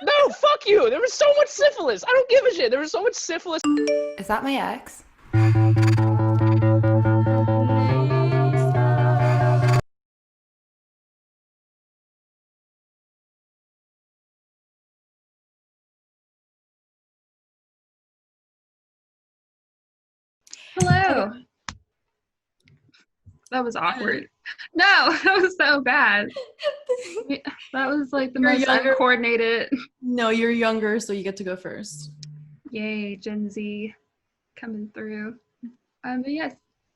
No, fuck you. There was so much syphilis. I don't give a shit. There was so much syphilis. Is that my ex? Hello. That was awkward. No, that was so bad. That was like the most uncoordinated. No, you're younger, so you get to go first. Yay, Gen Z coming through. But yes.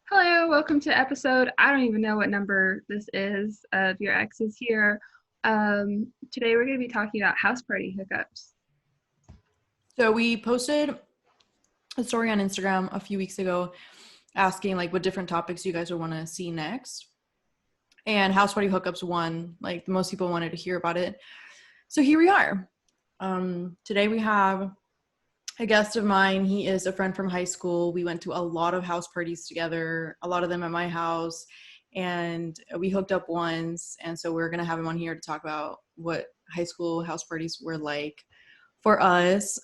Hello, welcome to episode. I don't even know what number this is of Your Ex is Here. Today we're going to be talking about house party hookups. So we posted a story on Instagram a few weeks ago asking like what different topics you guys would want to see next. And house party hookups won. Like most people wanted to hear about it. So here we are. Today we have a guest of mine. He is a friend from high school. We went to a lot of house parties together, a lot of them at my house, and we hooked up once. And so we're going to have him on here to talk about what high school house parties were like for us.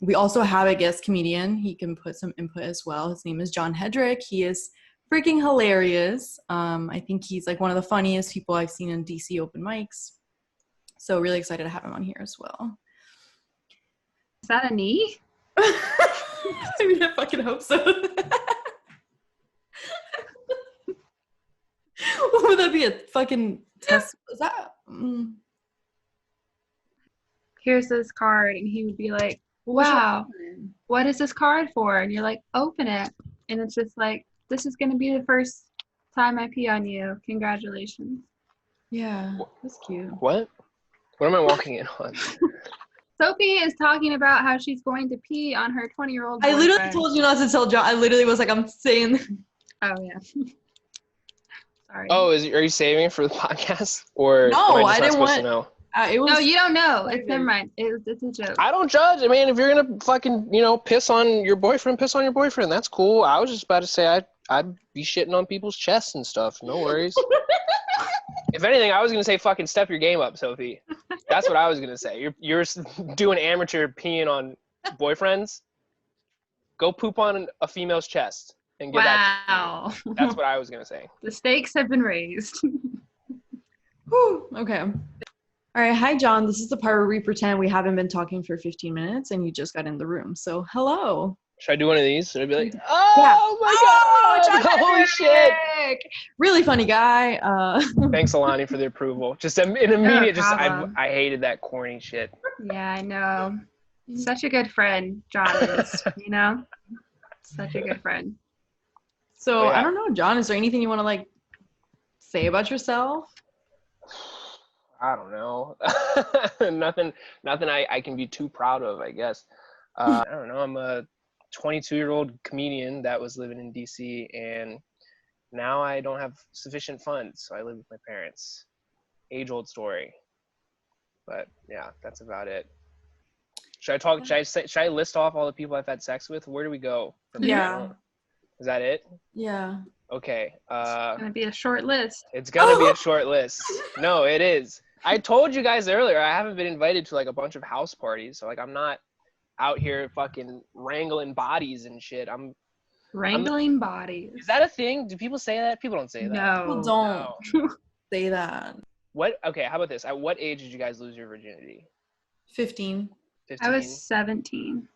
We also have a guest comedian. He can put some input as well. His name is John Hedrick. He is freaking hilarious. I think he's like one of the funniest people I've seen in DC open mics. So really excited to have him on here as well. Is that a knee? I mean, I fucking hope so. What would that be? A fucking test? Is that? Here's this card, and he would be like, wow, what is this card for? And you're like, open it. And it's just like, this is going to be the first time I pee on you. Congratulations. Yeah, that's cute. What? What am I walking in on? Sophie is talking about how she's going to pee on her 20-year-old I boyfriend. literally told you not to tell John. I literally was like, I'm saying. Oh, yeah. Sorry. Oh, are you saving it for the podcast? Or No, am I didn't supposed want. to know? It was. No, you don't know. It's never mind. It's a joke. I don't judge. I mean, if you're gonna fucking, piss on your boyfriend, piss on your boyfriend. That's cool. I was just about to say I'd be shitting on people's chests and stuff. No worries. If anything, I was gonna say fucking step your game up, Sophie. That's what I was gonna say. You're doing amateur peeing on boyfriends. Go poop on a female's chest and get wow. That's what I was gonna say. The stakes have been raised. Whew, okay. All right. Hi, John. This is the part where we pretend we haven't been talking for 15 minutes and you just got in the room. So, hello. Should I do one of these? Should I be like, oh my god, holy shit. Really funny guy. Thanks, Alani, for the approval. Just an immediate, I hated that corny shit. Yeah, I know. Such a good friend, John is, Such a good friend. So, yeah. I don't know, John, is there anything you want to like say about yourself? I don't know. nothing I can be too proud of, I guess. I don't know. I'm a 22-year-old comedian that was living in DC, and now I don't have sufficient funds, so I live with my parents. Age-old story. But yeah, that's about it. Should I list off all the people I've had sex with? Where do we go from Yeah. Is that it? Yeah. Okay. It's gonna be a short list. It's gonna be a short list. No, it is. I told you guys earlier, I haven't been invited to like a bunch of house parties, so like I'm not out here fucking wrangling bodies and shit. Wrangling bodies. Is that a thing? Do people say that? People don't say that. No. People don't say that. Okay, how about this? At what age did you guys lose your virginity? 15. 15? I was 17.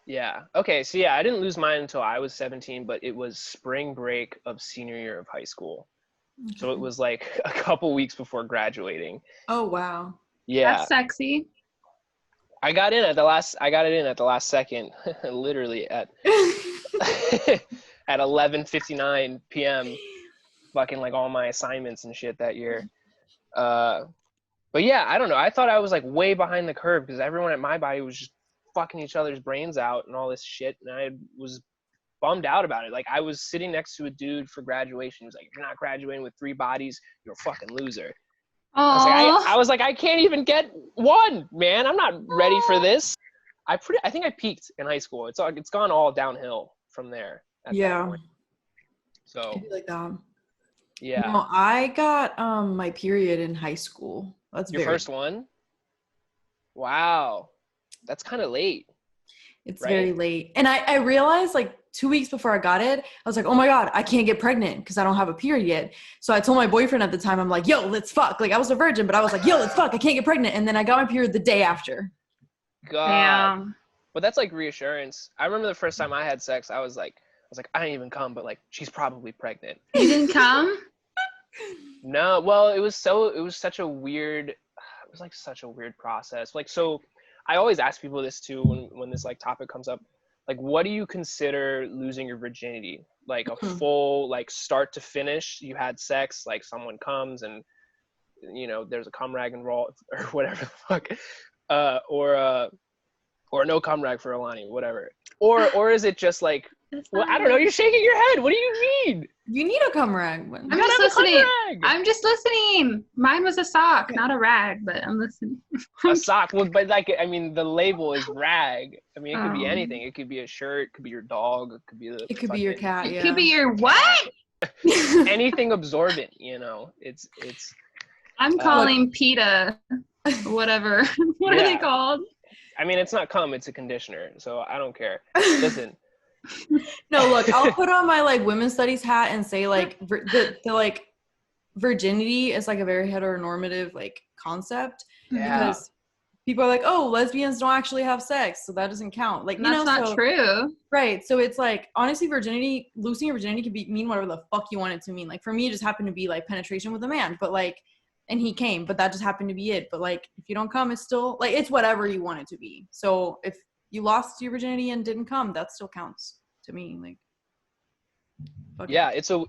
Yeah. Okay, so yeah, I didn't lose mine until I was 17, but it was spring break of senior year of high school. Okay. So it was like a couple weeks before graduating. Oh, wow. Yeah. That's sexy. I got it in at the last second, literally at 11:59 p.m. fucking like all my assignments and shit that year. But yeah, I don't know. I thought I was like way behind the curve because everyone at my body was just fucking each other's brains out and all this shit, and I was bummed out about it. Like I was sitting next to a dude for graduation. He was like, "If you're not graduating with 3 bodies, you're a fucking loser." I was like, I can't even get one, man. I'm not ready for this. I think I peaked in high school. It's gone all downhill from there. Yeah. So I feel like that. Yeah. No, I got my period in high school. That's your first one? Wow. That's kind of late. It's Right? very late. And I realized like 2 weeks before I got it, I was like, oh my God, I can't get pregnant because I don't have a period yet. So I told my boyfriend at the time, I'm like, yo, let's fuck. Like I was a virgin, but I was like, yo, let's fuck. I can't get pregnant. And then I got my period the day after. God. Damn. But that's like reassurance. I remember the first time I had sex, I was like, I didn't even come, but like, she's probably pregnant. You didn't come? No, well, it was such a weird, it was like such a weird process. Like, so I always ask people this too when this like topic comes up. Like, what do you consider losing your virginity? Like a full, like start to finish, you had sex, like someone comes and, you know, there's a cum rag involved or whatever the fuck. Or no cum rag for Alani, whatever. Or is it just like, well, I don't know, you're shaking your head. What do you mean? You need a cum rag. I'm just listening. I'm just listening. Mine was a sock, not a rag, but I'm listening. A sock. Well, but like, I mean, the label is rag. I mean, it could be anything. It could be a shirt. It could be your dog. It could be It could be your cat. It could be your what? Anything absorbent. You know, it's. I'm calling PETA, whatever. What are they called? I mean, it's not cum. It's a conditioner. So I don't care. Listen. No, look, I'll put on my like women's studies hat and say like the like virginity is like a very heteronormative like concept because people are like, oh, lesbians don't actually have sex, so that doesn't count. Like, that's not true. Right. So it's like honestly, losing your virginity can mean whatever the fuck you want it to mean. Like for me, it just happened to be like penetration with a man, but like, and he came, but that just happened to be it. But like, if you don't come, it's still like it's whatever you want it to be. So if you lost your virginity and didn't come, that still counts to me. Like, yeah, it's a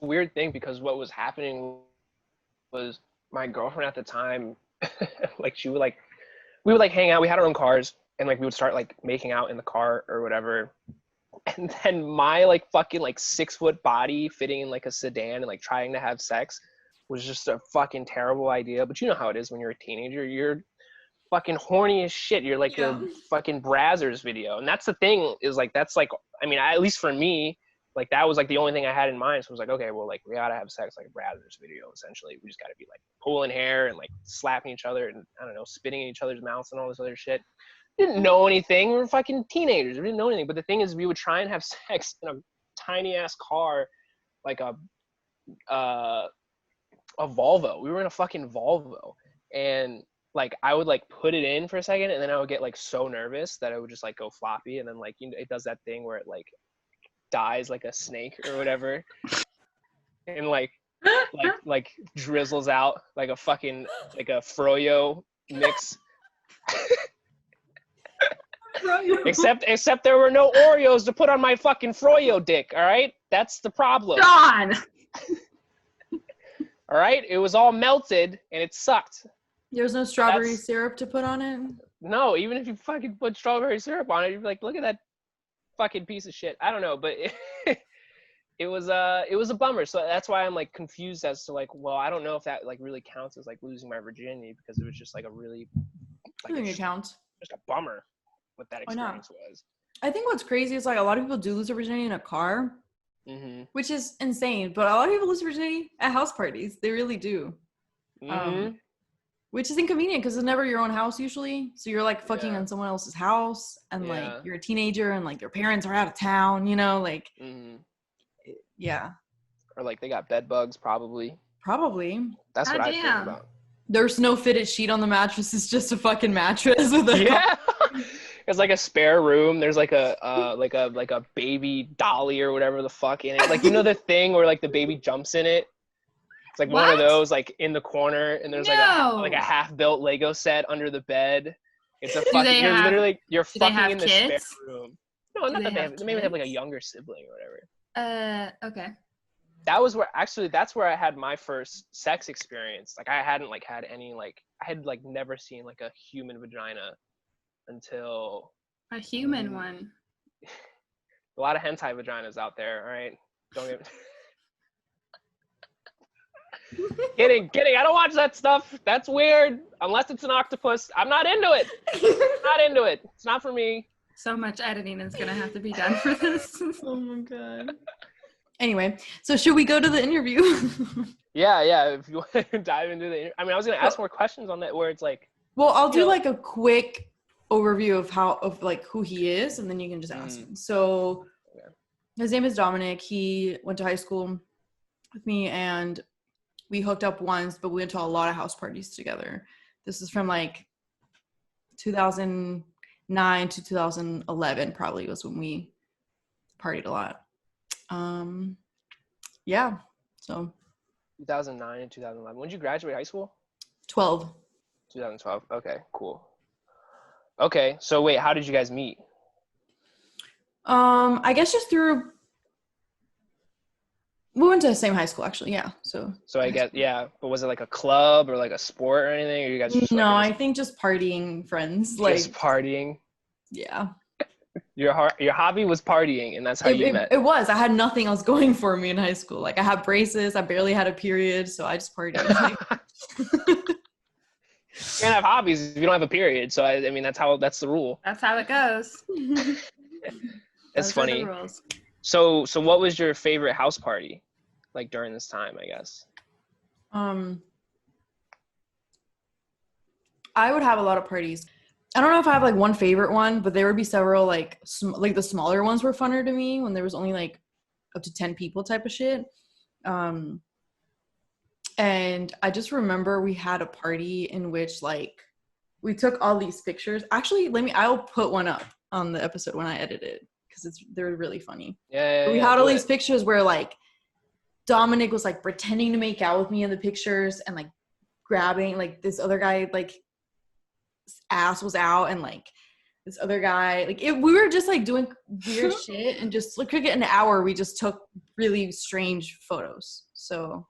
weird thing because what was happening was my girlfriend at the time, like we would like hang out. We had our own cars, and like we would start like making out in the car or whatever. And then my like fucking like 6-foot body fitting in like a sedan and like trying to have sex was just a fucking terrible idea. But you know how it is when you're a teenager. You're fucking horny as shit. You're like a fucking Brazzers video. And that's the thing is like, that's like, I mean, at least for me, like that was like the only thing I had in mind. So I was like, okay, well, like we gotta have sex like a Brazzers video, essentially. We just gotta be like pulling hair and like slapping each other and I don't know, spitting in each other's mouths and all this other shit. Didn't know anything. We were fucking teenagers. We didn't know anything. But the thing is, we would try and have sex in a tiny ass car, like a Volvo. We were in a fucking Volvo. And like I would like put it in for a second and then I would get like so nervous that I would just like go floppy and then like, you know, it does that thing where it like dies like a snake or whatever and like drizzles out like a fucking like a froyo mix. except there were no Oreos to put on my fucking froyo dick. All right, that's the problem. John. All right, it was all melted and it sucked. There was no strawberry syrup to put on it? No, even if you fucking put strawberry syrup on it, you'd be like, look at that fucking piece of shit. I don't know, but it was a bummer. So that's why I'm like confused as to like, well, I don't know if that like really counts as like losing my virginity because it was just like a really I think it counts. Just a bummer what that experience was. I think what's crazy is like a lot of people do lose their virginity in a car, which is insane. But a lot of people lose virginity at house parties. They really do. Which is inconvenient because it's never your own house usually. So you're like fucking in someone else's house and like you're a teenager and like your parents are out of town, you know, like, Or like they got bed bugs probably. That's what I think about. There's no fitted sheet on the mattress. It's just a fucking mattress with a There's like a spare room. There's like a baby dolly or whatever the fuck in it. Like, you know, the thing where like the baby jumps in it. It's like one of those like in the corner, and there's like a half-built Lego set under the bed. It's a fucking. You're fucking in the spare room. No, not that they have. They maybe have like a younger sibling or whatever. Okay. That's where I had my first sex experience. Like I hadn't like had any like I had like never seen like a human vagina until a human one. A lot of hentai vaginas out there. All right, don't get. Kidding. I don't watch that stuff. That's weird. Unless it's an octopus. I'm not into it. It's not for me. So much editing is going to have to be done for this. Oh my God. Anyway, so should we go to the interview? Yeah. If you want to dive into I mean, I was going to ask more questions on that where it's like, Well, I'll do like a quick overview of like who he is, and then you can just ask him. So his name is Dominick. He went to high school with me, and we hooked up once, but we went to a lot of house parties together. This is from like 2009 to 2011 probably was when we partied a lot. Yeah, so 2009 and 2011. When did you graduate high school? 12. 2012. Okay, cool. Okay, so wait, how did you guys meet? I guess just through, we went to the same high school actually, yeah. So I guess, yeah, but was it like a club or like a sport or anything? Or you guys just no, like, I think just partying friends. Just partying? Yeah. Your hobby was partying, and that's how you met. It was. I had nothing else going for me in high school. Like I had braces, I barely had a period, so I just partied. You can't have hobbies if you don't have a period. So I mean, that's the rule. That's how it goes. That's funny. Those are the rules. So what was your favorite house party, like during this time? I guess. I would have a lot of parties. I don't know if I have like one favorite one, but there would be several like like the smaller ones were funner to me when there was only like up to 10 people type of shit. And I just remember we had a party in which like we took all these pictures. Actually, I'll put one up on the episode when I edit it because they're really funny. Yeah. We had all these pictures where like Dominick was like pretending to make out with me in the pictures and like grabbing like this other guy like ass was out and like this other guy like we were just like doing weird shit and just like could get an hour we just took really strange photos. So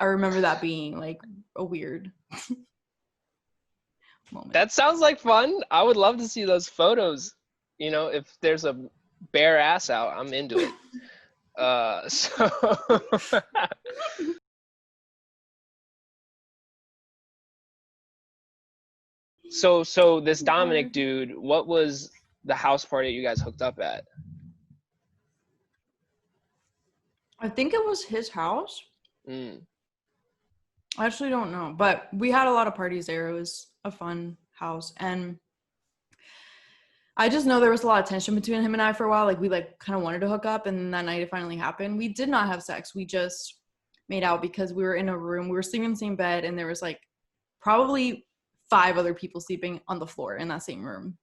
I remember that being like a weird moment. That sounds like fun. I would love to see those photos. You know, if there's a bare ass out, I'm into it. So this Dominick dude, what was the house party you guys hooked up at? I think it was his house. I actually don't know, but we had a lot of parties there. It was a fun house, and I just know there was a lot of tension between him and I for a while. Like we like kind of wanted to hook up, and that night it finally happened. We did not have sex. We just made out because we were in a room. We were sleeping in the same bed, and there was like probably 5 other people sleeping on the floor in that same room.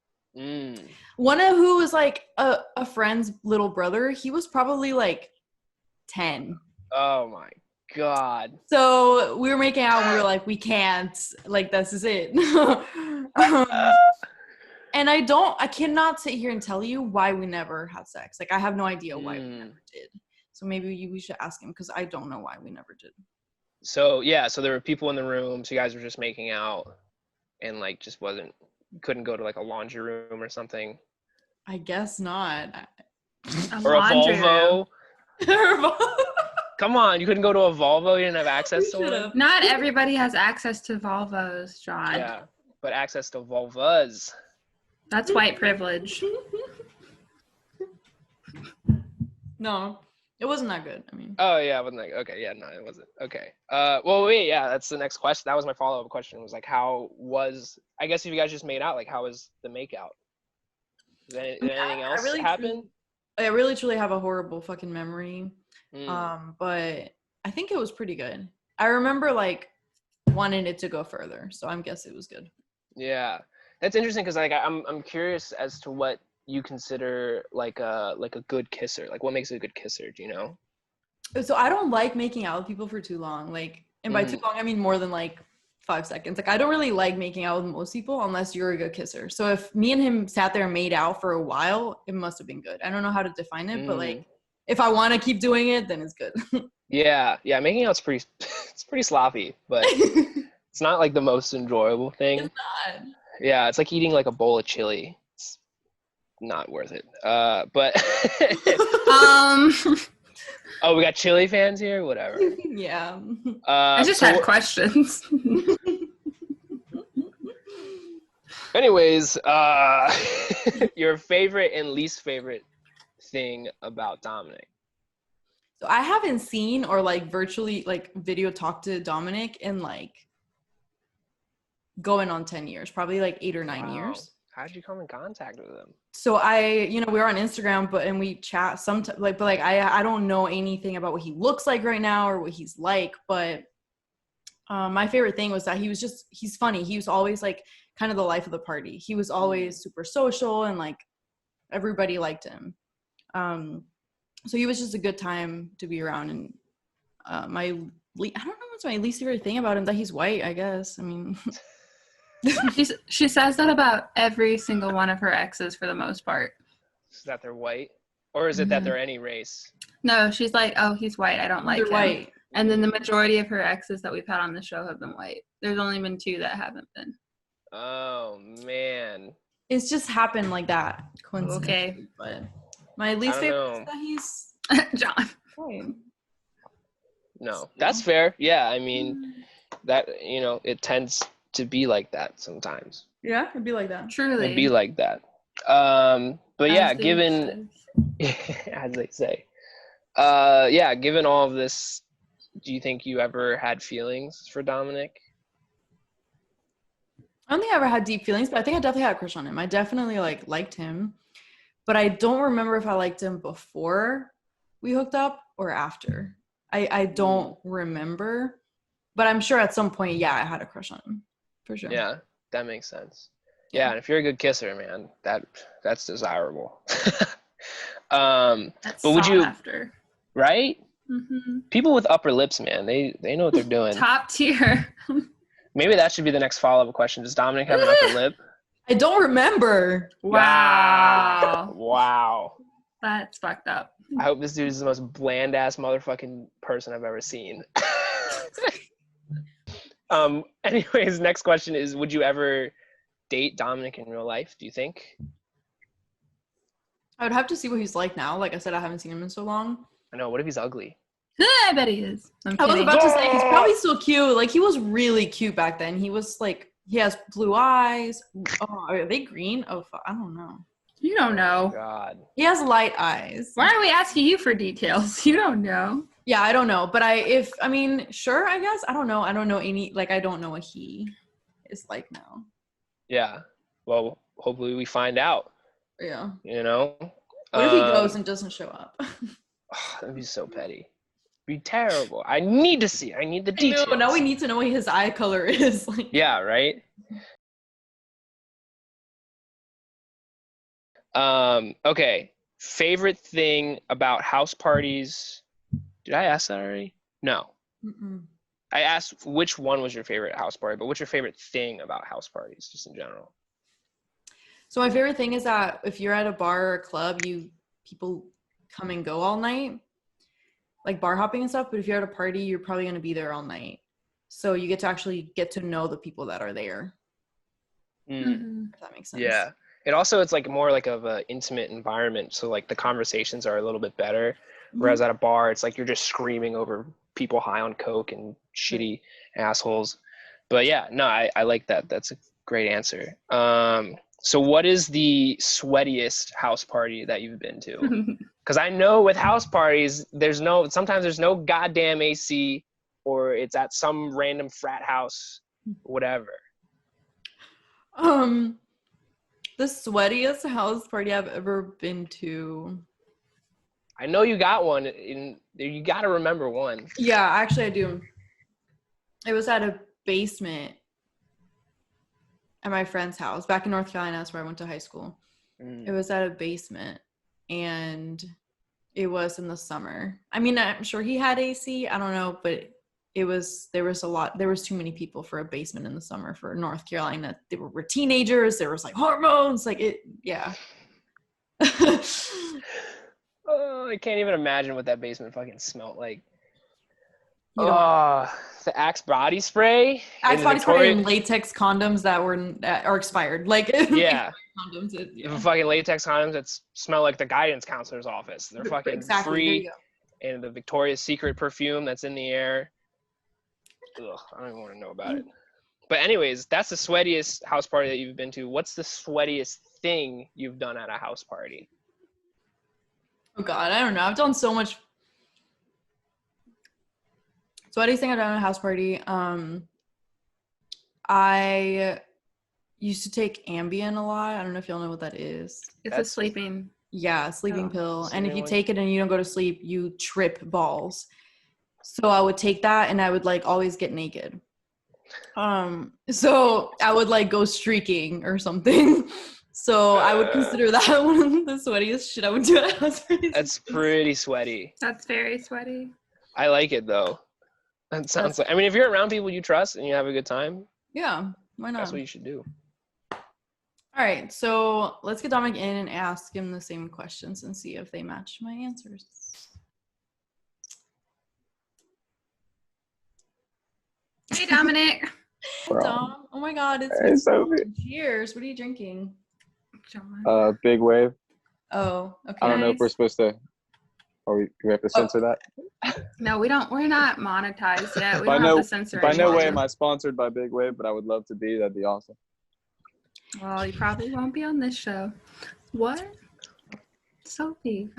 One of who was like a friend's little brother. He was probably like 10. Oh my God. So we were making out and we were like, we can't, like, this is it. And I cannot sit here and tell you why we never had sex. Like, I have no idea why we never did. So maybe we should ask him because I don't know why we never did. So, yeah, so there were people in the room. So you guys were just making out and, like, just couldn't go to, like, a laundry room or something. I guess not. Or a Volvo. Come on, you couldn't go to a Volvo? You didn't have access to one? Not everybody has access to Volvos, John. Yeah, but access to Volvas. That's white privilege. No, it wasn't that good. I mean. Oh, yeah, it wasn't like, okay, yeah, no, it wasn't. Okay. Well, wait, yeah, that's the next question. That was my follow-up question was, like, I guess if you guys just made out, like, how was the make-out? Did anything else happen? I really, truly have a horrible fucking memory. But I think it was pretty good. I remember like wanting it to go further, so I guess it was good. Yeah, that's interesting because like I'm curious as to what you consider like a good kisser. Like what makes a good kisser? Do you know? So I don't like making out with people for too long. Like, and by too long I mean more than like 5 seconds. Like I don't really like making out with most people unless you're a good kisser. So if me and him sat there and made out for a while, it must have been good. I don't know how to define it, but like. If I want to keep doing it, then it's good. Yeah, making out's it's pretty sloppy, but it's not like the most enjoyable thing. It's not. Yeah, it's like eating like a bowl of chili. It's not worth it. But oh, we got chili fans here? Whatever. Yeah. I just had questions. Anyways, your favorite and least favorite thing about Dominick? So I haven't seen or like virtually like video talk to Dominick in like going on 10 years, probably like 8 or 9 years. How'd you come in contact with him? So we were on Instagram, and we chat sometimes, but I don't know anything about what he looks like right now or what he's like, but my favorite thing was that he's funny. He was always like kind of the life of the party. He was always super social and like everybody liked him. So he was just a good time to be around. And I don't know what's my least favorite thing about him, that he's white, I guess. I mean, she says that about every single one of her exes for the most part. Is that they're white? Or is it that they're any race? No, she's like, oh, he's white. I don't like him. White. And then the majority of her exes that we've had on the show have been white. There's only been 2 that haven't been. Oh, man. It's just happened like that. Okay. But my least favorite is that he's John. white. No, that's fair. Yeah, I mean, that, it tends to be like that sometimes. Yeah, it'd be like that. Truly. It'd be like that. But yeah, As given, as they say, given all of this, do you think you ever had feelings for Dominick? I don't think I ever had deep feelings, but I think I definitely had a crush on him. I definitely liked him, but I don't remember if I liked him before we hooked up or after. I don't remember, but I'm sure at some point, I had a crush on him for sure. Yeah, that makes sense. Yeah, and if you're a good kisser, man, that's desirable. That's but would you, after. right? Mm-hmm. People with upper lips, man, they know what they're doing. Top tier. Maybe that should be the next follow-up question. Does Dominick have an upper lip? I don't remember. Wow. Wow. That's fucked up. I hope this dude is the most bland-ass motherfucking person I've ever seen. Anyways, next question is, would you ever date Dominick in real life, do you think? I would have to see what he's like now. Like I said, I haven't seen him in so long. I know. What if he's ugly? I bet he is. I was about to say he's probably still cute. Like he was really cute back then. He was like, he has blue eyes. Oh, are they green? Oh, I don't know. You don't know. Oh, God. He has light eyes. Why are we asking you for details? You don't know. Yeah, I don't know. But sure, I guess. I don't know. I don't know I don't know what he is like now. Yeah. Well, hopefully we find out. Yeah. What if he goes and doesn't show up? That'd be so petty. Be terrible. I need to see. I need the details. Now we need to know what his eye color is. Yeah, right? Okay. Favorite thing about house parties. Did I ask that already? No. Mm-mm. I asked which one was your favorite house party, but what's your favorite thing about house parties, just in general? So my favorite thing is that if you're at a bar or a club, people come and go all night, like bar hopping and stuff. But if you're at a party, you're probably going to be there all night. So you get to actually get to know the people that are there. Mm-hmm. If that makes sense. Yeah. It's like more like of an intimate environment. So like the conversations are a little bit better. Mm-hmm. Whereas at a bar, it's like you're just screaming over people high on coke and shitty assholes. But yeah, no, I like that. That's a great answer. So what is the sweatiest house party that you've been to? Because I know with house parties, sometimes there's no goddamn AC, or it's at some random frat house, whatever. The sweatiest house party I've ever been to. I know you got one. You got to remember one. Yeah, actually I do. It was at a basement at my friend's house back in North Carolina. That's where I went to high school. It was at a basement, and it was in the summer. I mean, I'm sure he had AC. I don't know, but there was too many people for a basement in the summer for North Carolina. They were teenagers. There was like hormones, yeah. Oh, I can't even imagine what that basement fucking smelled like. The Axe body spray. Axe body spray and latex condoms that are expired. Yeah. Condoms. Fucking latex condoms that smell like the guidance counselor's office. They're fucking free. And the Victoria's Secret perfume that's in the air. Ugh, I don't even want to know about it. But anyways, that's the sweatiest house party that you've been to. What's the sweatiest thing you've done at a house party? Oh God, I don't know. I've done so much. Sweatiest thing I've done at a house party. I used to take Ambien a lot. I don't know if y'all know what that is. It's a sleeping. Yeah, sleeping Oh. pill. And if you Stimulant. take it and you don't go to sleep, you trip balls. So I would take that and I would like always get naked. So I would like go streaking or something. So I would consider that one of the sweatiest shit I would do at a house party. That's pretty sweaty. That's very sweaty. I like it though. That sounds like. I mean, if you're around people you trust and you have a good time, Yeah, why not? that's what you should do. All right, so let's get Dominick in and ask him the same questions and see if they match my answers. Hey, Dominick. Dom, oh my God, it's Hey, Sofi. Cheers. What are you drinking? John. Big Wave. Oh, okay. I don't know if we're Nice. supposed to. Do we have to censor that? No, we don't. We're not monetized yet. We By don't no- have to censor By no way anything. am I sponsored by Big Wave, but I would love to be. That'd be awesome. Well, you probably won't be on this show. What? Sophie,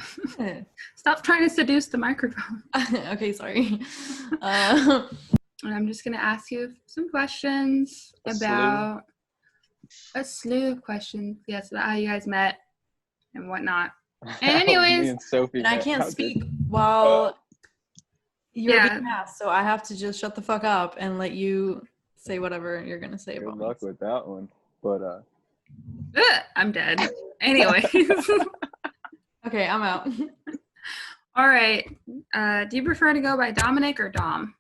stop trying to seduce the microphone. Okay, sorry. And I'm just going to ask you some questions about a slew of questions. Yes, about how you guys met and whatnot. And Me anyways, and Sophie And I met. can't How speak did- while you're Yeah. being asked, so I have to just shut the fuck up and let you say whatever you're gonna say Good about luck me. with that one. But I'm dead. Anyways. Okay, I'm out. All right. Do you prefer to go by Dominick or Dom?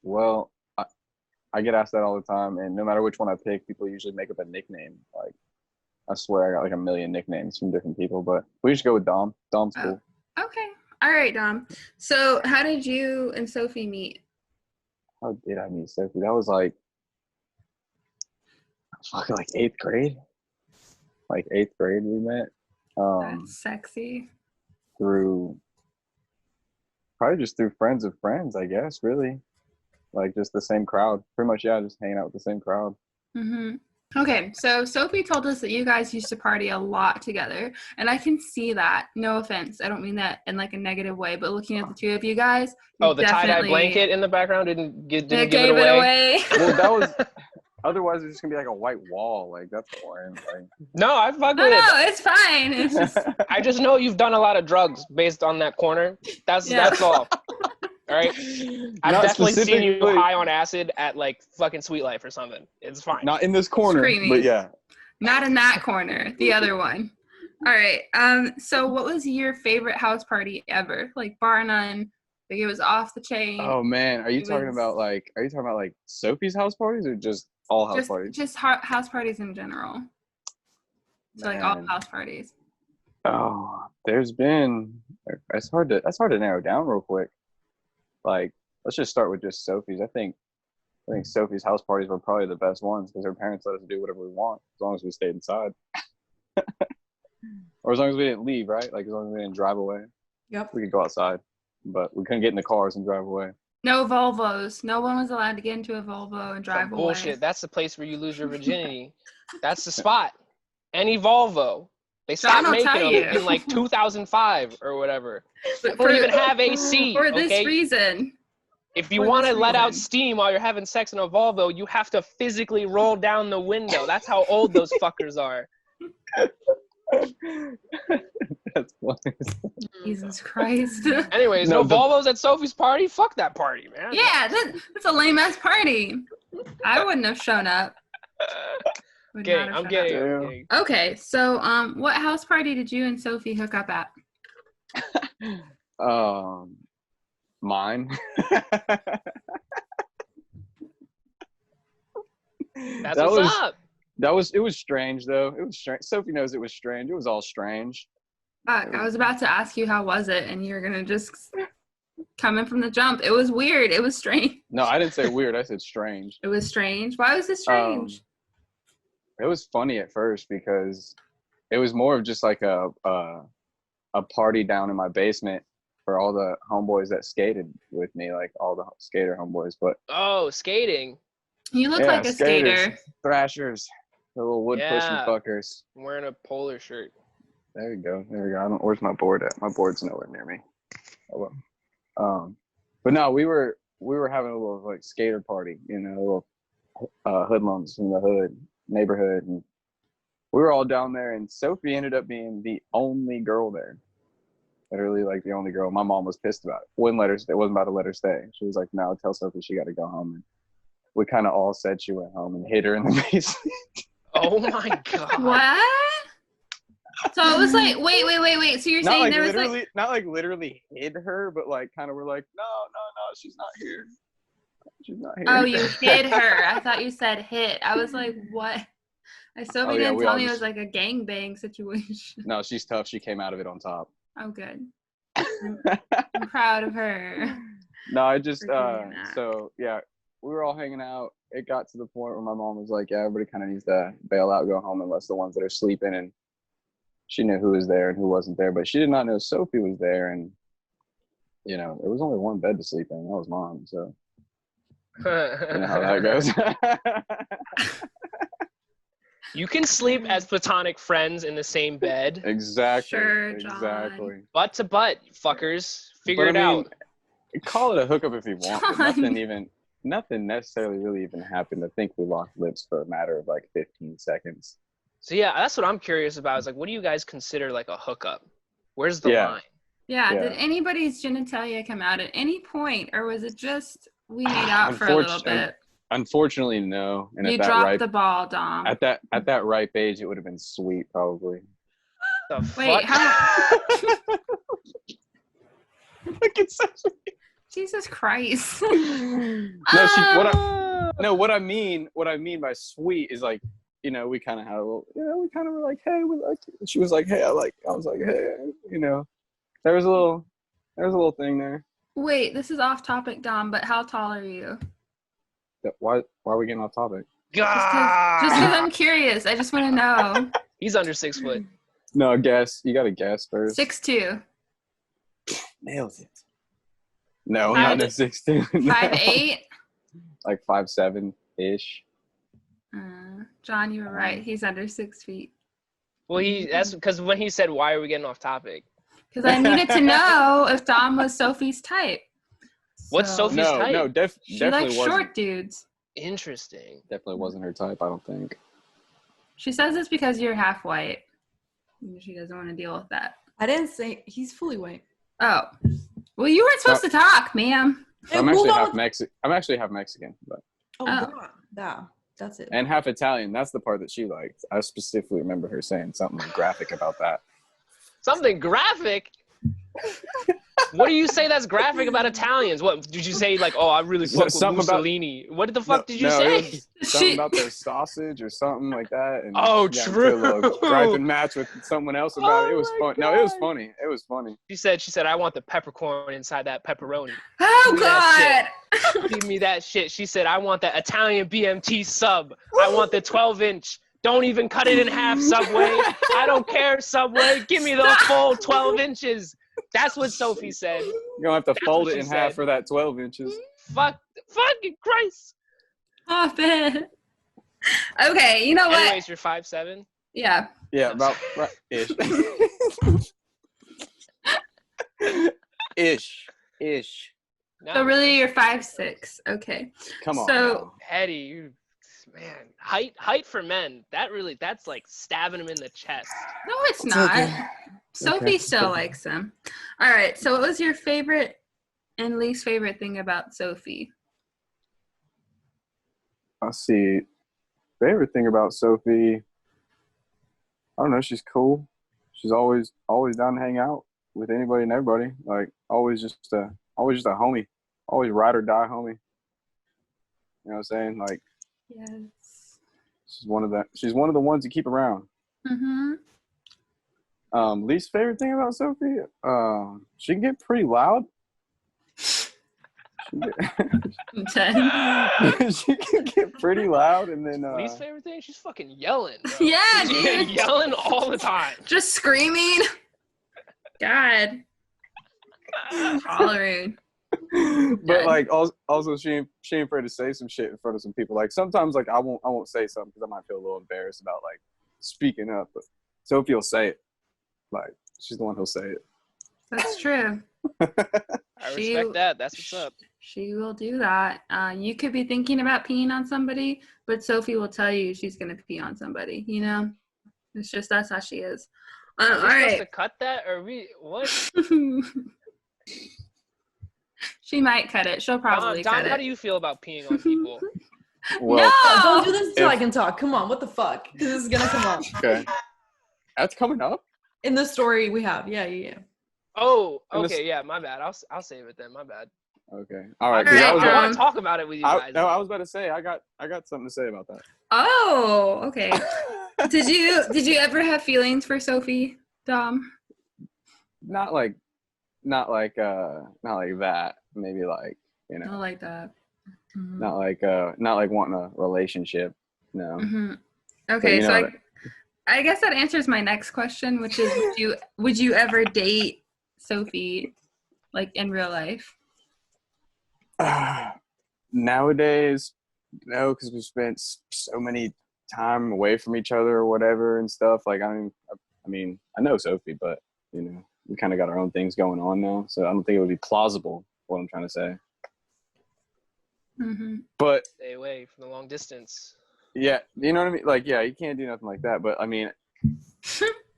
well, I get asked that all the time, and no matter which one I pick, people usually make up a nickname. Like, I swear I got like a million nicknames from different people, but we just go with Dom. Dom's cool. Okay. All right, Dom. So how did you and Sophie meet? How did I meet Sophie? That was like fucking like 8th grade. Like 8th grade we met. That's sexy. Through probably just through friends of friends, I guess, really. Like just the same crowd. Pretty much, yeah, just hanging out with the same crowd. Mm-hmm. Okay, so Sophie told us that you guys used to party a lot together, and I can see that. No offense, I don't mean that in like a negative way, but looking at the two of you guys, Oh, the tie-dye definitely- blanket in the background didn't give It it gave away. Well, that was otherwise it's just gonna be like a white wall. Like that's boring. Like No, I fuck No, with no, it. it's fine. It's just I just know you've done a lot of drugs based on that corner. That's all. All right. I've Not definitely seen you specifically- high on acid at like fucking Sweet Life or something. It's fine. not in this corner, Screaming. but yeah. not in that corner, the other one. All right. So what was your favorite house party ever? Like bar none. Like it was off the chain. Oh man, are you It talking was- about like Sophie's house parties or just all house parties? Just house parties in general. So like all Man. house parties. Oh, there's been that's hard to narrow down real quick. Like, let's just start with just Sophie's. I think Sophie's house parties were probably the best ones because her parents let us do whatever we want as long as we stayed inside. Or as long as we didn't leave, right? Like as long as we didn't drive away. Yep. We could go outside. But we couldn't get in the cars and drive away. No Volvos. No one was allowed to get into a Volvo and drive away. Bullshit. That's the place where you lose your virginity. That's the spot. Any Volvo. They John stopped will making tell them you. in like 2005 or whatever. But Or even have AC. For this okay? reason. If you for want to this let out reason. steam while you're having sex in a Volvo, you have to physically roll down the window. That's how old those fuckers are. That's funny. Jesus Christ. Anyways, No, no the- Volvos at Sophie's party? Fuck that party, man. Yeah, that's a lame ass party. I wouldn't have shown up. Would Kidding. not have I'm shown up. kidding. I'm Yeah. kidding. Okay, so what house party did you and Sophie hook up at? Mine. That's That what's was- up. It was strange though. It was strange. Sophie knows it was strange. It was all strange. Fuck, I was about to ask you how was it, and you're gonna just come in from the jump. It was weird. It was strange. No, I didn't say weird. I said strange. It was strange. Why was it strange? It was funny at first because it was more of just like a party down in my basement for all the homeboys that skated with me, like all the skater homeboys. But Oh, skating. You look yeah, like a skaters, skater. Thrashers, the little wood pushing Yeah. fuckers. I'm wearing a polar shirt. There we go. There we go. Where's my board at? My board's nowhere near me. Oh well. But no, we were having a little like skater party, you know, a little hoodlums in the hood neighborhood, and we were all down there, and Sofi ended up being the only girl there. Literally, like, the only girl. My mom was pissed about it. Wouldn't let her stay. Wasn't about to let her stay. She was like, no, tell Sofi she got to go home. And we kind of all said she went home and hid her in the basement. Oh my god. What? So it was like, wait. So you're Not saying like there was literally, like, not like literally hid her, but like kind of were like, no, she's not here. She's not here. oh, you hid her. I thought you said hit. I was like, what? Sophie Oh, yeah, didn't we tell all me it just- was like a gangbang situation. No, she's tough. She came out of it on top. Oh, good. I'm proud of her. No, I just For doing that. so yeah, we were all hanging out. It got to the point where my mom was like, yeah, everybody kind of needs to bail out, go home, unless the ones that are sleeping. And she knew who was there and who wasn't there, but she did not know Sofi was there. And you know, there was only one bed to sleep in. That was mom. So you know how that goes. You can sleep as platonic friends in the same bed. Exactly. Sure, John. Exactly. Butt to butt, fuckers. Figure But it I mean, out. call it a hookup if you want, but John. nothing necessarily really even happened. I think we locked lips for a matter of like 15 seconds. So yeah, that's what I'm curious about. Is like, what do you guys consider like a hookup? Where's the Yeah. line? Yeah, Yeah. did anybody's genitalia come out at any point, or was it just we made out for a little bit? Unfortunately, no. And You at that dropped ripe, the ball, Dom. at that ripe age, it would have been sweet, probably. The Wait, fuck? how? Look at Sophie. Jesus Christ. What I mean by sweet is like, you know, we kind of had a little, you know, we kind of were like, hey, we like it. She was like, hey, I was like, hey, you know, there was a little thing there. Wait, this is off topic, Dom, but how tall are you? Why are we getting off topic? Just because I'm curious. I just want to know. He's under 6 foot. No, guess. You got to guess first. 6'2". Nailed it. No, Five- not a 16. 5'8". Like 5'7" ish. John, you were right. He's under 6 feet. Well, that's because when he said, "Why are we getting off topic?" Because I needed to know if Dom was Sophie's type. What's Sophie's type? No, She definitely likes wasn't. short dudes. Interesting. Definitely wasn't her type, I don't think. She says it's because you're half white. She doesn't want to deal with that. I didn't say he's fully white. Oh. Well, you weren't supposed to talk, ma'am. Hey, I'm hold actually on half with- Mexican. I'm actually half Mexican, but That's it. and half Italian. That's the part that she liked. I specifically remember her saying something graphic about that. Something graphic? What do you say that's graphic about Italians? What did you say? Like, oh, I really fuck with Something about- Mussolini. What the fuck did you It say? was something about their sausage or something like that. And Oh, she got into a little true. griping match with someone else about it. It was Oh my fun. No, it was God. funny. It was funny. She said, I want the peppercorn inside that pepperoni. Oh, Give me God. that Give me that shit. She said, I want that Italian BMT sub. I want the 12-inch. Don't even cut it in half, Subway. I don't care, Subway. Give me the full 12 inches. That's what Sophie said. You're going to have to That's fold what it she in half said. for that 12 inches. Fucking Christ. Stop it. Okay, you know what? Anyways, you're 5'7". Yeah. Yeah, about right, ish. Ish. No, So really you're 5'6". Okay. Come on. So- Hetty, you, man, height for men. That's like stabbing him in the chest. No, it's not. okay. Sophie Okay. still likes him. All right. So what was your favorite and least favorite thing about Sophie? Let's see. Favorite thing about Sophie, I don't know. She's cool. She's always down to hang out with anybody and everybody. Like always just a homie. Always ride or die homie. You know what I'm saying? Like Yes. she's one of the ones you keep around. Mm-hmm. Least favorite thing about Sophie, she can get pretty loud. She can get pretty loud, and then Least favorite thing? She's fucking yelling. Bro. Yeah, She's dude. yelling all the time. Just screaming. God. All rude. but like also she ain't afraid to say some shit in front of some people. Like sometimes like I won't say something because I might feel a little embarrassed about like speaking up. But Sophie will say it. Like she's the one who'll say it. That's true. I respect that. That's what's up. She will do that. You could be thinking about peeing on somebody, but Sophie will tell you she's gonna pee on somebody. You know, it's just that's how she is. Are we All supposed right. to cut that, or what? She might cut it. She'll probably Dom, cut how it. do you feel about peeing on people? Well, No! Don't do this until If- I can talk. Come on, what the fuck? Because this is gonna come up okay. That's coming up. in the story we have. Yeah. Oh, And this- okay, yeah, my bad. I'll save it then. My bad. Okay. All right. All 'cause right, I was I about, want to talk about it with you guys. no, I was about to say I got something to say about that. Oh, okay. Did you ever have feelings for Sophie, Dom? Not like that. Maybe like, you know, Not like that. Mhm. not like wanting a relationship. No. Mhm. Okay, you know so what I guess that answers my next question, which is would you ever date Sophie, like in real life? Nowadays, no, because we spent so many time away from each other or whatever and stuff. Like, I mean, I know Sophie, but you know, we kind of got our own things going on now, so I don't think it would be plausible. What I'm trying to say. Mm-hmm. But Stay away from the long distance. yeah, you know what I mean. Like, yeah, you can't do nothing like that. But I mean,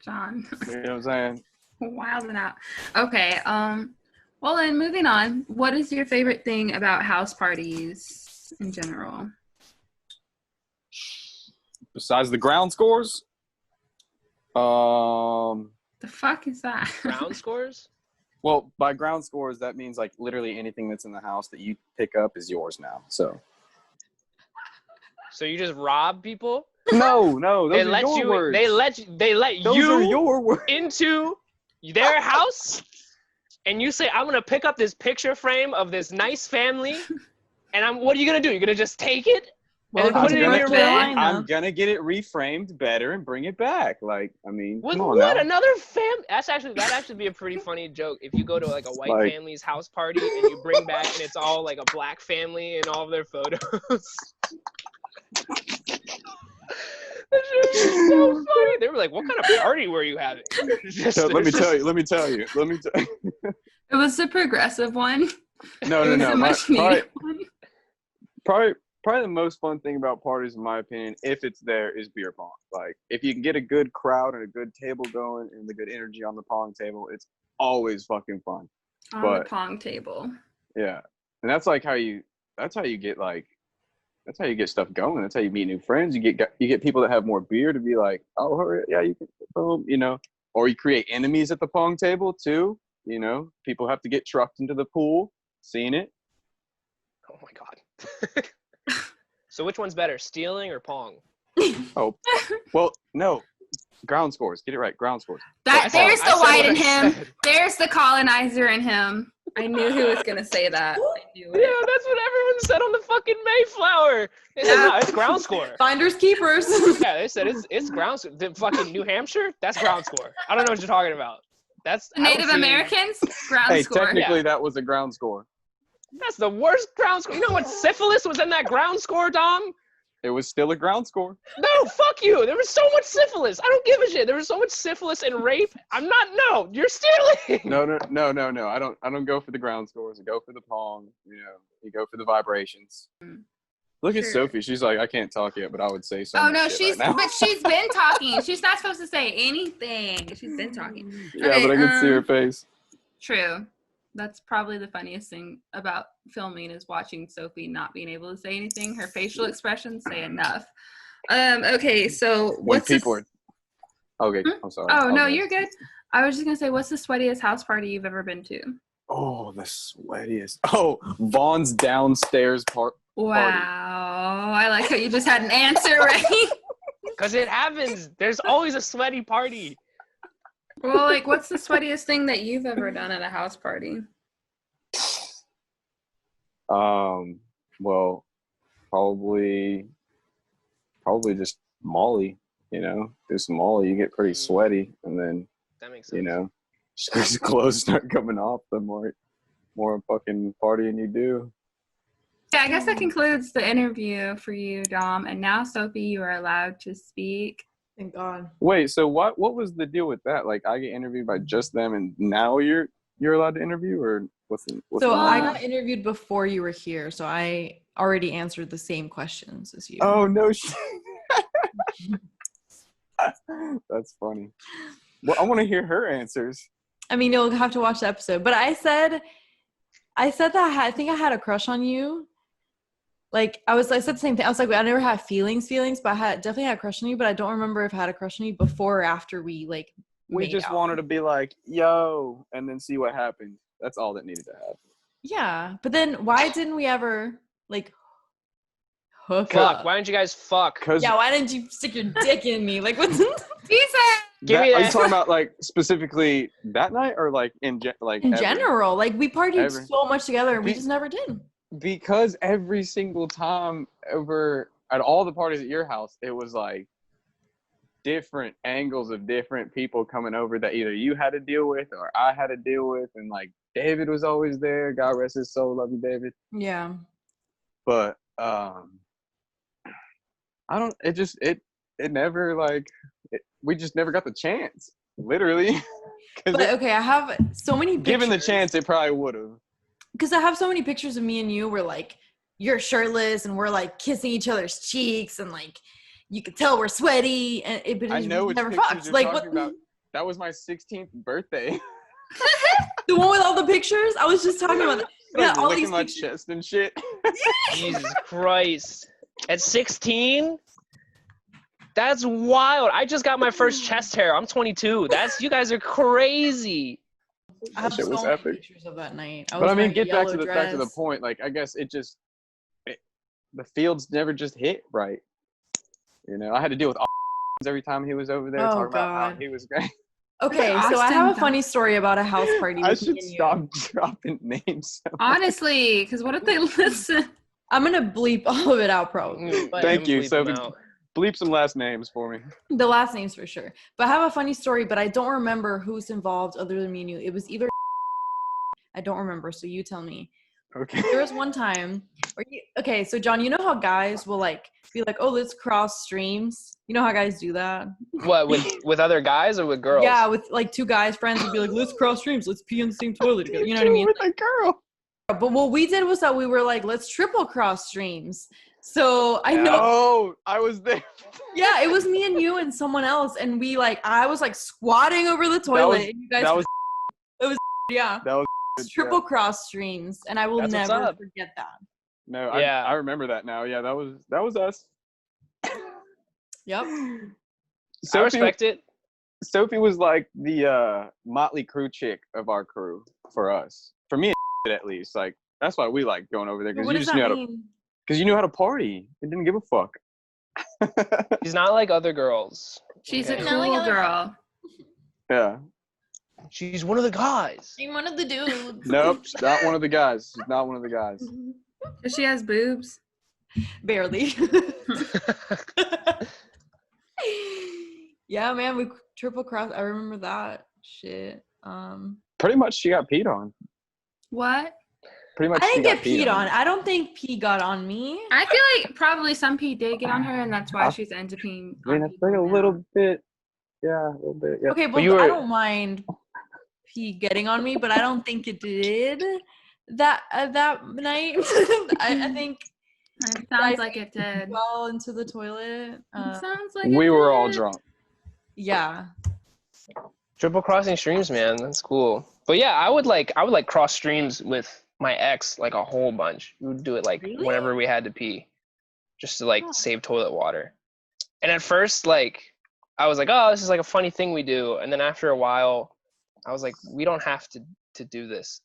John, you know what I'm saying? wilding out. Okay. Well, then moving on. What is your favorite thing about house parties in general? Besides the ground scores, The fuck is that? Ground scores? well, by ground scores, that means like literally anything that's in the house that you pick up is yours now. So So you just rob people? no, They those are let your you. words. They let Those you are your words. into their house, and you say, "I'm gonna pick up this picture frame of this nice family," and what are you gonna do? You're gonna just take it and then Welcome put to it in North your Carolina. bed? I'm gonna get it reframed better and bring it back. Like, I mean, With come on what? now. Another that'd actually be a pretty funny joke if you go to like a white Like- family's house party and you bring back and it's all like a black family and all of their photos. That shit would be so funny. They were like, "What kind of party were you having?" So, let me tell you. It was the progressive one. No. It was the much needed one. Probably the most fun thing about parties, in my opinion, if it's there, is beer pong. Like, if you can get a good crowd and a good table going and the good energy on the pong table, it's always fucking fun. On But- the pong table. Yeah, and that's how you get stuff going. That's how you meet new friends. You get people that have more beer to be like, oh, hurry, yeah, you can, boom, you know. Or you create enemies at the pong table too. You know, people have to get trucked into the pool. Seen it. Oh my god. So which one's better, stealing or pong? Oh, well, no, ground scores. Get it right, ground scores. There's I the said white what in I him. said. There's the colonizer in him. I knew he was gonna say that. I knew Yeah, it. that's what everyone said on the fucking Mayflower. They said, Yeah. no, it's ground score. Finders keepers. Yeah, they said it's ground score. The fucking New Hampshire, that's ground score. I don't know what you're talking about. That's The Native Americans, ground Hey, score. technically that was a ground score. That's the worst ground score. You know what syphilis was in that ground score, Dom? It was still a ground score. No, fuck you. There was so much syphilis. I don't give a shit. There was so much syphilis and rape. No, you're stealing. No. I don't go for the ground scores. I go for the pong. You know, you go for the vibrations. Look at Sure. Sophie. She's like, I can't talk yet, but I would say so. Oh much no, shit right now. but she's been talking. She's not supposed to say anything. She's been talking. Yeah, Okay, but I can see her face. True. That's probably the funniest thing about filming is watching Sophie not being able to say anything. Her facial expressions say enough. Okay, so When what's people the, are. Okay, Hmm? I'm sorry. Oh no, Okay. you're good. I was just gonna say, what's the sweatiest house party you've ever been to? Oh, the sweatiest. Oh, Vaughn's downstairs part. Wow, I like how you just had an answer ready. Because it happens. There's always a sweaty party. Well, like, what's the sweatiest thing that you've ever done at a house party? Well, probably just Molly. You know, do some Molly. You get pretty sweaty, and then That makes sense. you know, just 'cause the clothes start coming off, the more fucking partying you do. Yeah, I guess that concludes the interview for you, Dom. And now, Sophie, you are allowed to speak. Thank God. Wait, so what was the deal with that? Like, I get interviewed by just them, and now you're you're allowed to interview, or what's So the I line? got interviewed before you were here, so I already answered the same questions as you. Oh no shit. That's funny. Well, I want to hear her answers. I mean, you'll have to watch the episode. But I said that I think I had a crush on you. Like I said the same thing. I was like, I never had feelings, but I definitely had a crush on you. But I don't remember if I had a crush on you before or after we like. We made just out. wanted to be like, yo, and then see what happened. That's all that needed to happen. Yeah, but then why didn't we ever like hook Fuck. up? Why don't you guys fuck? Yeah, why didn't you stick your dick in me? Like what's Give me Are you that. talking about like specifically that night, or like in ever? general? Like we partied Ever. so much together and we Be- just never did. Because every single time over at all the parties at your house, it was like different angles of different people coming over that either you had to deal with or I had to deal with, and like David was always there. God rest his soul, love you, David. Yeah. But I don't. It never like we just never got the chance, literally. But okay, I have so many pictures. Given the chance, it probably would have. Because I have so many pictures of me and you where like you're shirtless and we're like kissing each other's cheeks and like you could tell we're sweaty and but I know we which never pictures fucked. you're Like talking what? about. That was my 16th birthday. The one with all the pictures? I was just talking about that. We Like got all licking these my pictures. chest and shit. Jesus Christ. At 16? That's wild. I just got my first chest hair. I'm 22. You guys are crazy. I have shit so was many epic. pictures of that night. But I mean, wearing a get back yellow to the dress. point. Like, I guess the fields never just hit right. You know, I had to deal with every time he was over there Oh, talking about how God. he was great. Okay, so I have a funny story about a house party I with me should and stop you. dropping names. Honestly, because what if they listen? I'm gonna bleep all of it out probably. But Thank you, Bleep them Sofi. out. Bleep some last names for me. the last names for sure. But I have a funny story, but I don't remember who's involved other than me and you. It was either I don't remember, so you tell me. Okay. There was one time okay, so John, you know how guys will like be like, oh, let's cross streams. You know how guys do that? What, with other guys or with girls? Yeah, with like two guys, friends would be like, let's cross streams, let's pee in the same toilet together. You know what I mean? With a girl. But what we did was that we were like, let's triple cross streams. So I Yeah. know, Oh, I was there. yeah, it was me and you and someone else, and we like, I was like squatting over the toilet, and you guys, That was yeah, that was triple cross streams, and I will That's what's never up. forget that. No, Yeah. I remember that now. Yeah, that was us. Yep. I respect it. Sophie was like the Motley Crue chick of our crew for us. For me, at least. Like that's why we like going over there because What you does just that knew mean? because you knew how to party. You didn't give a fuck. She's not like other girls. She's Okay. a cool girl. Yeah. She's one of the guys. I'm one of the dudes. Nope. She's not one of the guys. She's not one of the guys. Does she has boobs? Barely. Yeah, man, we triple cross. I remember that shit. Pretty much, she got peed on. What? Pretty much. I she didn't got get peed on. I don't think pee got on me. I feel like probably some pee did get on her, and that's why I she's into peeing. I mean, on it's like a people now. little bit. Yeah, a little bit. Yeah. Okay, But well, you were- I don't mind pee getting on me, but I don't think it did that night. I think It sounds like it did. well into the toilet. It sounds like We it were all did. drunk. Yeah. Triple crossing streams, man. That's cool. But yeah, I would like cross streams with my ex like a whole bunch. We would do it like Really? whenever we had to pee, just to like save toilet water. And at first, like I was like, oh, this is like a funny thing we do. And then after a while, I was like, we don't have to do this.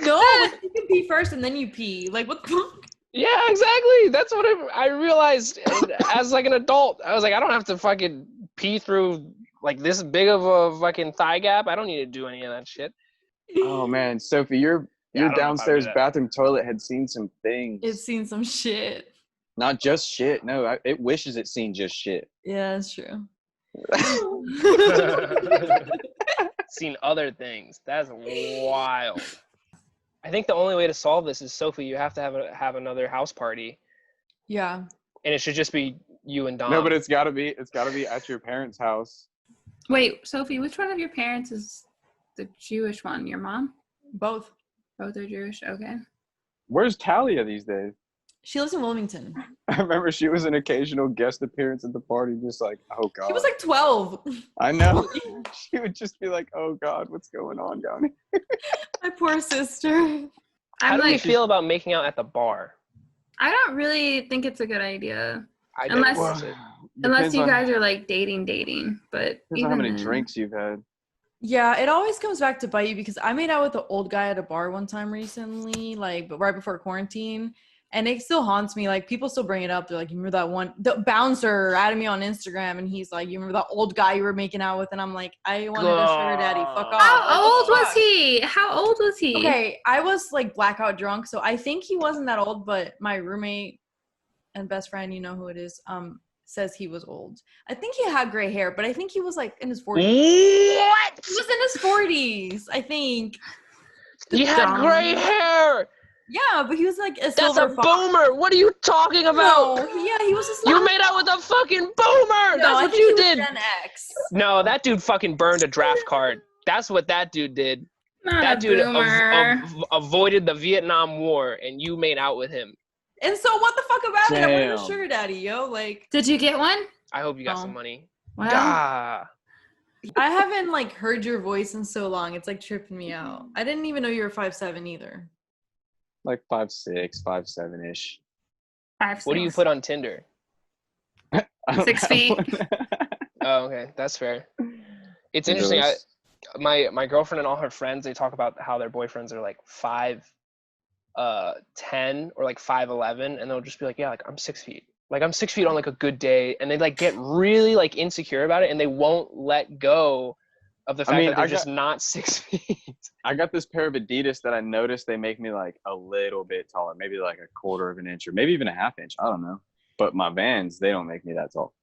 No, you can pee first and then you pee. Like what the fuck? Yeah, exactly. That's what I realized as like an adult. I was like, I don't have to fucking pee through like this big of a fucking thigh gap. I don't need to do any of that shit. Oh man, Sophie, your Yeah, I don't know if I would downstairs do that. bathroom toilet had seen some things. It's seen some shit. Not just shit. No, it wishes it seen just shit. Yeah, that's true. Seen other things. That's wild. I think the only way to solve this is, Sophie, you have to have another house party, Yeah. and it should just be you and Dom. No, but it's gotta be at your parents' house. Wait, Sophie, which one of your parents is the Jewish one? Your mom? Both. Both are Jewish. Okay. Where's Talia these days? She lives in Wilmington. I remember she was an occasional guest appearance at the party, just like, oh God. She was like 12. I know. She would just be like, oh God, what's going on down here? My poor sister. How do you feel about making out at the bar? I don't really think it's a good idea. I Unless- don't want it. Unless you guys are like dating. But Depends on how many drinks you've had. Yeah, it always comes back to bite you because I made out with an old guy at a bar one time recently, like, but right before quarantine. And it still haunts me. Like, people still bring it up. They're like, you remember that one? The bouncer added me on Instagram, and he's like, you remember that old guy you were making out with? And I'm like, I wanted a sugar daddy. Fuck off. How old was he? How old was he? Okay, I was, like, blackout drunk, so I think he wasn't that old, but my roommate and best friend, you know who it is, says he was old. I think he had gray hair, but I think he was, like, in his 40s. What? He was in his 40s, I think. He had gray hair. Yeah, but he was like a That's silver a fox. boomer. What are you talking about? No, yeah, he was a You made out with a fucking boomer. That's what you did. Gen X. No, that dude fucking burned a draft card. That's what that dude did. Not That a dude boomer. avoided the Vietnam War, and you made out with him. And so what the fuck about it? I wanted a Damn. sugar daddy, yo. Like, Did you get one? I hope you got Oh. some money. Wow. Ah. I haven't like heard your voice in so long. It's like tripping me out. I didn't even know you were 5'7" either. Like 5'6", 5'7"-ish. 5, What do you 6. put on Tinder? I don't 6 have feet. one. Oh, okay, that's fair. It's Tinder interesting. was- My girlfriend and all her friends, they talk about how their boyfriends are like 5'10" or like 5'11", and they'll just be like, yeah, like I'm 6 feet. Like I'm 6 feet on like a good day, and they like get really like insecure about it, and they won't let go of the fact that they're just not 6 feet. I got this pair of Adidas that I noticed they make me like a little bit taller, maybe like a quarter of an inch or maybe even a half inch. I don't know. But my Vans, they don't make me that tall.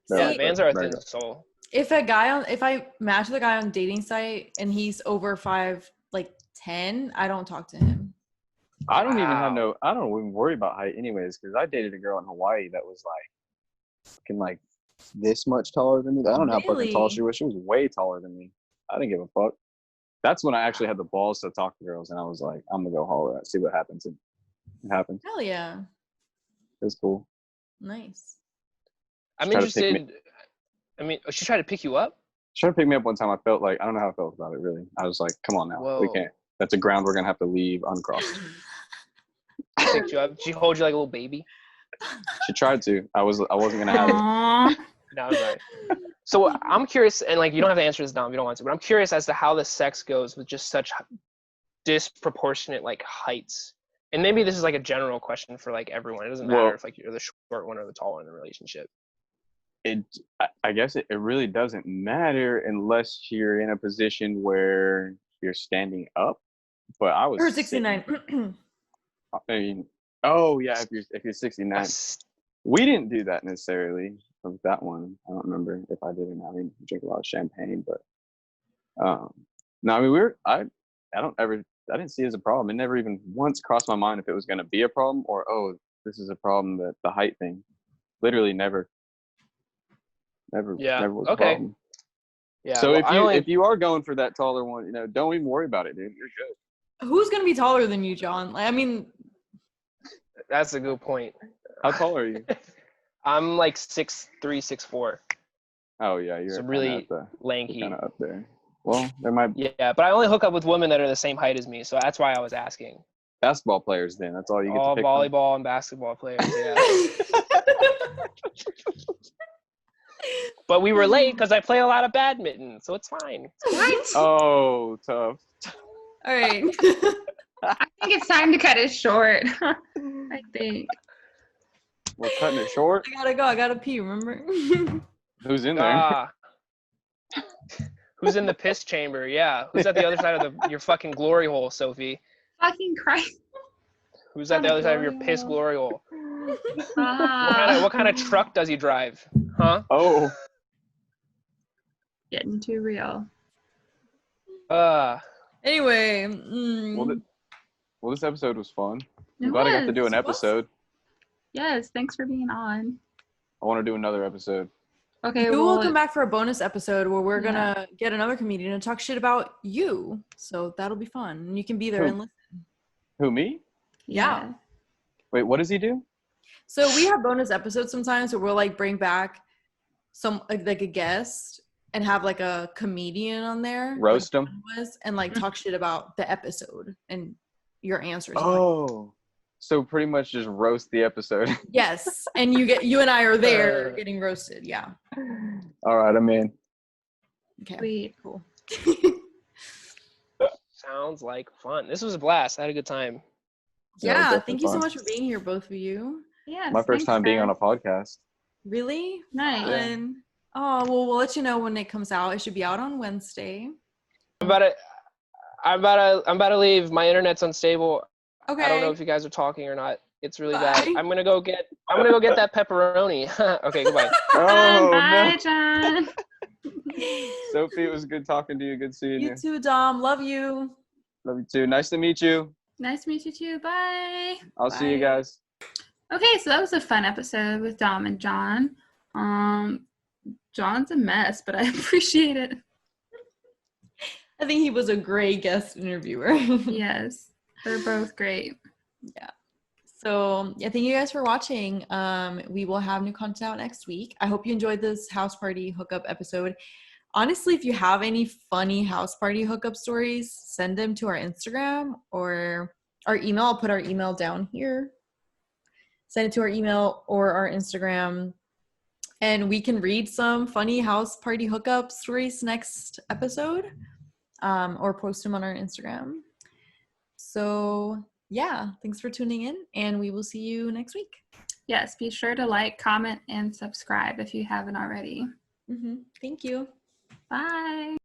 They're Yeah, like Vans are a regular. thin soul. If I match with a guy on dating site and he's over 5'10", I don't talk to him. I don't even have Wow. I don't even worry about height anyways, because I dated a girl in Hawaii that was like fucking like this much taller than me. I don't know how fucking tall Really? she was. She was way taller than me. I didn't give a fuck. That's when I actually had the balls to talk to girls, and I was like, I'm gonna go holler at, see what happens. And it happened. Hell yeah. It was cool. Nice. I'm She tried to pick interested. I mean, she tried to pick you up? She tried to pick me up one time. I felt like, I don't know how I felt about it really. I was like, come on now. We Whoa. can't. That's a ground we're gonna have to leave uncrossed. Picked you up? Did she hold you like a little baby? She tried to. I wasn't gonna have it. Aww. No, I'm sorry. So I'm curious, and like you don't have to answer this now if you don't want to, but I'm curious as to how the sex goes with just such disproportionate like heights. And maybe this is like a general question for like everyone. It doesn't matter Well- if like you're the short one or the tall one in the relationship. I guess it really doesn't matter unless you're in a position where you're standing up. But I was Or sitting- 69. I mean, oh yeah, if you're 69, That's- we didn't do that necessarily with that one. I don't remember if I did or not. I mean, we drink a lot of champagne, but no, I mean I didn't see it as a problem. It never even once crossed my mind if it was going to be a problem or this is a problem, that the height thing. Literally never Yeah, was a okay. problem. Yeah. So well, if you are going for that taller one, don't even worry about it, dude. You're good. Who's gonna be taller than you, John? Like, I mean, that's a good point. How tall are you? I'm like 6'3", 6'4", Oh yeah, you're so kinda really at the- lanky. kind of up there. Well, there might Yeah, but I only hook up with women that are the same height as me, so that's why I was asking. basketball players then. That's all you get All to pick from. volleyball and basketball players, yeah. But we were late because I play a lot of badminton, so it's fine. What? Oh, tough. all right. I think it's time to cut it short. I think. We're cutting it short. I gotta go. I gotta pee. Remember? Who's in there? Ah. Who's in the piss chamber? Yeah. Who's at the other side of your fucking glory hole, Sophie? Fucking Christ. Who's at the Not a other side of your glory piss hole. glory hole? Ah, What kind of truck does he drive? Huh? Oh, getting too real. Anyway. well, this episode was fun. I'm It glad I got to do an was. episode. Yes, thanks for being on. I want to do another episode. Okay, You will well, come back for a bonus episode where we're Yeah. gonna get another comedian and talk shit about you. So that'll be fun. And you can be there Who? and listen. Who, me? Yeah. Wait, what does he do? So we have bonus episodes sometimes where we'll like bring back some like a guest and have like a comedian on there. Roast like, him? and like talk shit about the episode and your answers. Oh. So pretty much just roast the episode. Yes. And you and I are there getting roasted. Yeah. All right, I'm in. Okay. Sweet. Cool. Sounds like fun. This was a blast. I had a good time. Yeah, it was Yeah. definitely Thank you so fun. much for being here, both of you. Yeah. My first time being on a podcast. Really? Nice. Fun. Oh, well, we'll let you know when it comes out. It should be out on Wednesday. I'm about to leave. My internet's unstable. Okay. I don't know if you guys are talking or not. It's really Bye. bad. I'm gonna go get that pepperoni. Okay, goodbye. Oh, Bye, no. John. Sophie, it was good talking to you. Good seeing you. You too, Dom. Love you. Love you too. Nice to meet you. Nice to meet you too. Bye. I'll see you Bye. guys. Okay, so that was a fun episode with Dom and John. John's a mess, but I appreciate it. I think he was a great guest interviewer. Yes, they're both great. Yeah. So yeah, thank you guys for watching. We will have new content out next week. I hope you enjoyed this house party hookup episode. Honestly, if you have any funny house party hookup stories, send them to our Instagram or our email. I'll put our email down here. Send it to our email or our Instagram. And we can read some funny house party hookup stories next episode, or post them on our Instagram. So yeah, thanks for tuning in, and we will see you next week. Yes, be sure to like, comment, and subscribe if you haven't already. Thank you. Bye.